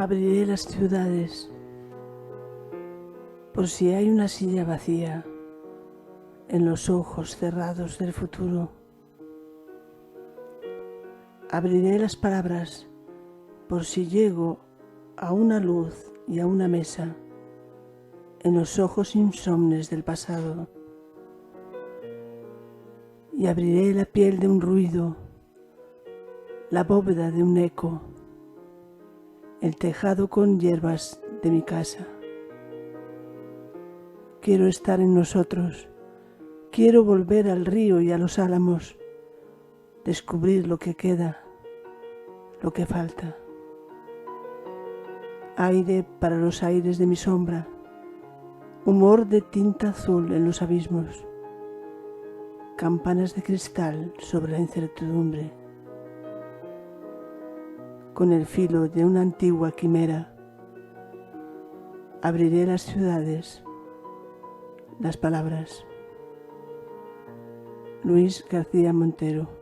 Abriré las ciudades por si hay una silla vacía en los ojos cerrados del futuro. Abriré las palabras por si llego a una luz y a una mesa en los ojos insomnes del pasado. Y abriré la piel de un ruido, la bóveda de un eco, el tejado con hierbas de mi casa. Quiero estar en nosotros, quiero volver al río y a los álamos, descubrir lo que queda, lo que falta. Aire para los aires de mi sombra, humor de tinta azul en los abismos, campanas de cristal sobre la incertidumbre. Con el filo de una antigua quimera, abriré las ciudades, las palabras. Luis García Montero.